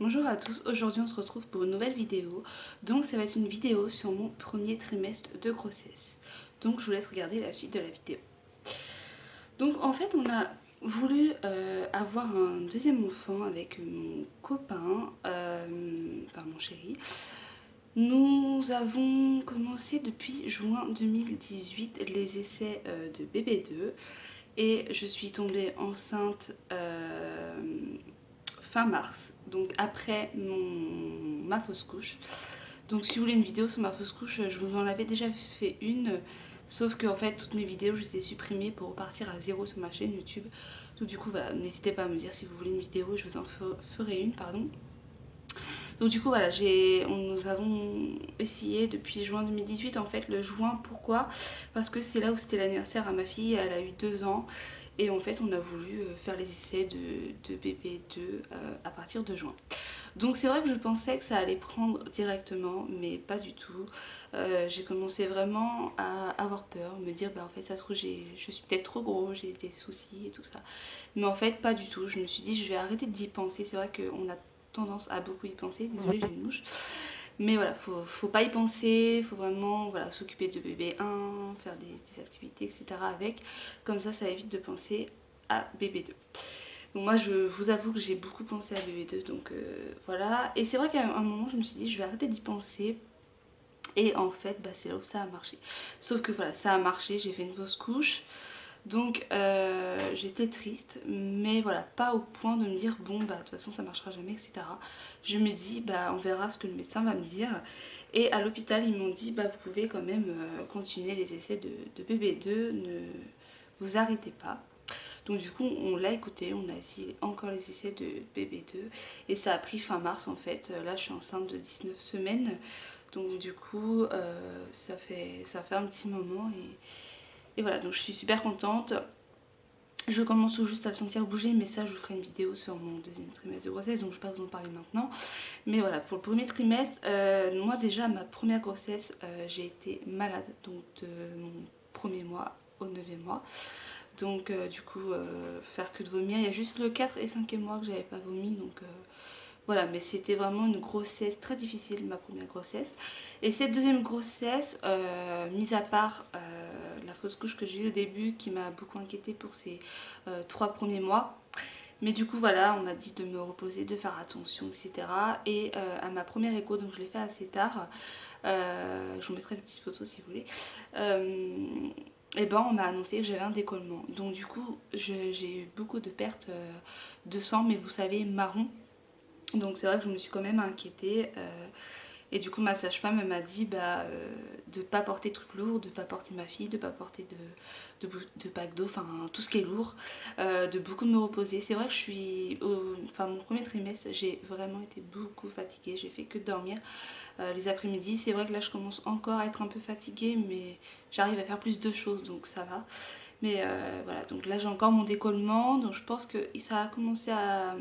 Bonjour à tous, aujourd'hui on se retrouve pour une nouvelle vidéo. Donc ça va être une vidéo sur mon premier trimestre de grossesse. Donc je vous laisse regarder la suite de la vidéo. Donc en fait on a voulu avoir un deuxième enfant avec mon copain, enfin mon chéri. Nous avons commencé depuis juin 2018 les essais de bébé 2 et je suis tombée enceinte fin mars, donc après ma fausse couche. Donc si vous voulez une vidéo sur ma fausse couche, je vous en avais déjà fait une, sauf que en fait toutes mes vidéos je les ai supprimées pour repartir à zéro sur ma chaîne YouTube. Donc du coup voilà, n'hésitez pas à me dire si vous voulez une vidéo, je vous en ferai une, pardon. Donc du coup voilà, nous avons essayé depuis juin 2018 en fait. Le juin, pourquoi? Parce que c'est là où c'était l'anniversaire à ma fille, elle a eu 2 ans. Et en fait on a voulu faire les essais de bébé 2 à partir de juin. Donc c'est vrai que je pensais que ça allait prendre directement, mais pas du tout. J'ai commencé vraiment à avoir peur, me dire bah en fait ça se trouve je suis peut-être trop gros, j'ai des soucis et tout ça. Mais en fait pas du tout, je me suis dit je vais arrêter d'y penser. C'est vrai qu'on a tendance à beaucoup y penser, désolée j'ai une mouche. Mais voilà, faut pas y penser, faut vraiment voilà, s'occuper de bébé 1, faire des activités, etc. avec. Comme ça évite de penser à bébé 2. Donc moi je vous avoue que j'ai beaucoup pensé à bébé 2, donc voilà. Et c'est vrai qu'à un moment je me suis dit je vais arrêter d'y penser. Et en fait bah, c'est là où ça a marché. Sauf que voilà, ça a marché, j'ai fait une fausse couche. Donc j'étais triste, mais voilà, pas au point de me dire bon bah de toute façon ça marchera jamais, etc. Je me dis bah on verra ce que le médecin va me dire. Et à l'hôpital ils m'ont dit bah vous pouvez quand même continuer les essais de bébé 2, ne vous arrêtez pas. Donc du coup on l'a écouté, on a essayé encore les essais de bébé 2 et ça a pris fin mars en fait. Là je suis enceinte de 19 semaines, donc du coup ça fait un petit moment et voilà, donc je suis super contente. Je commence tout juste à le sentir bouger, mais ça je vous ferai une vidéo sur mon deuxième trimestre de grossesse, donc je ne vais pas vous en parler maintenant. Mais voilà, pour le premier trimestre, moi déjà ma première grossesse, j'ai été malade, donc de mon premier mois au 9e mois. Donc du coup, faire que de vomir. Il y a juste le 4 et 5e mois que j'avais pas vomi, donc voilà, mais c'était vraiment une grossesse très difficile, ma première grossesse. Et cette deuxième grossesse, mis à part la fausse couche que j'ai eue au début, qui m'a beaucoup inquiétée pour ces 3 premiers mois. Mais du coup, voilà, on m'a dit de me reposer, de faire attention, etc. Et à ma première écho, donc je l'ai fait assez tard, je vous mettrai une petite photo si vous voulez. Et ben on m'a annoncé que j'avais un décollement. Donc du coup, j'ai eu beaucoup de pertes de sang, mais vous savez, marron. Donc c'est vrai que je me suis quand même inquiétée. Et du coup ma sage-femme m'a dit bah, de pas porter de trucs lourds, de pas porter ma fille, de pas porter de pack d'eau, enfin tout ce qui est lourd, de beaucoup me reposer. C'est vrai que enfin mon premier trimestre j'ai vraiment été beaucoup fatiguée, j'ai fait que dormir les après-midi. C'est vrai que là je commence encore à être un peu fatiguée, mais j'arrive à faire plus de choses donc ça va. Mais voilà, donc là j'ai encore mon décollement, donc je pense que ça a commencé à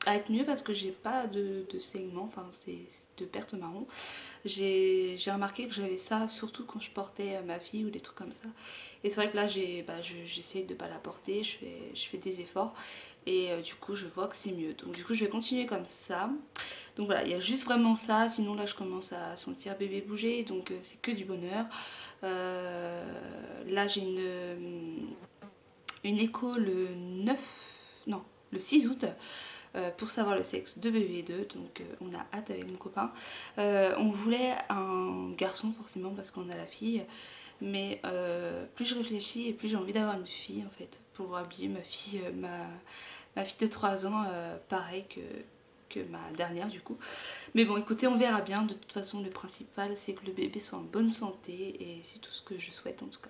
être mieux parce que j'ai pas de saignement, enfin c'est de perte marron. J'ai remarqué que j'avais ça surtout quand je portais ma fille ou des trucs comme ça. Et c'est vrai que là j'essaie de pas la porter, je fais des efforts et du coup je vois que c'est mieux. Donc du coup je vais continuer comme ça. Donc voilà, il y a juste vraiment ça, sinon là je commence à sentir bébé bouger, donc c'est que du bonheur. Là j'ai une écho le 9, non, le 6 août pour savoir le sexe de bébé 2, donc on a hâte avec mon copain. On voulait un garçon forcément parce qu'on a la fille, mais plus je réfléchis et plus j'ai envie d'avoir une fille en fait, pour habiller ma fille, ma fille de 3 ans, pareil que ma dernière du coup. Mais bon écoutez, on verra bien, de toute façon le principal c'est que le bébé soit en bonne santé et c'est tout ce que je souhaite en tout cas.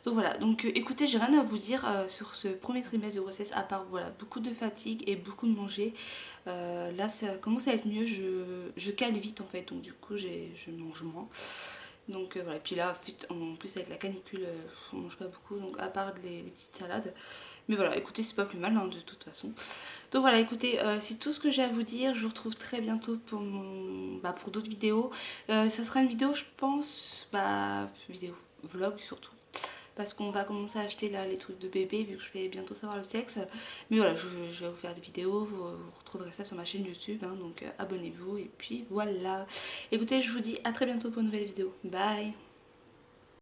Donc voilà, donc écoutez, j'ai rien à vous dire sur ce premier trimestre de grossesse, à part voilà, beaucoup de fatigue et beaucoup de manger. Là ça commence à être mieux, je cale vite en fait, donc du coup je mange moins. Donc voilà, puis là en plus avec la canicule, on mange pas beaucoup, donc à part les petites salades. Mais voilà, écoutez, c'est pas plus mal hein, de toute façon. Donc voilà, écoutez, c'est tout ce que j'ai à vous dire. Je vous retrouve très bientôt pour pour d'autres vidéos. Ça sera une vidéo, je pense, vidéo, vlog surtout. parce qu'on va commencer à acheter là les trucs de bébé vu que je vais bientôt savoir le sexe. Mais voilà, je vais vous faire des vidéos, vous retrouverez ça sur ma chaîne YouTube, hein, donc abonnez-vous et puis voilà. Écoutez, je vous dis à très bientôt pour une nouvelle vidéo. Bye.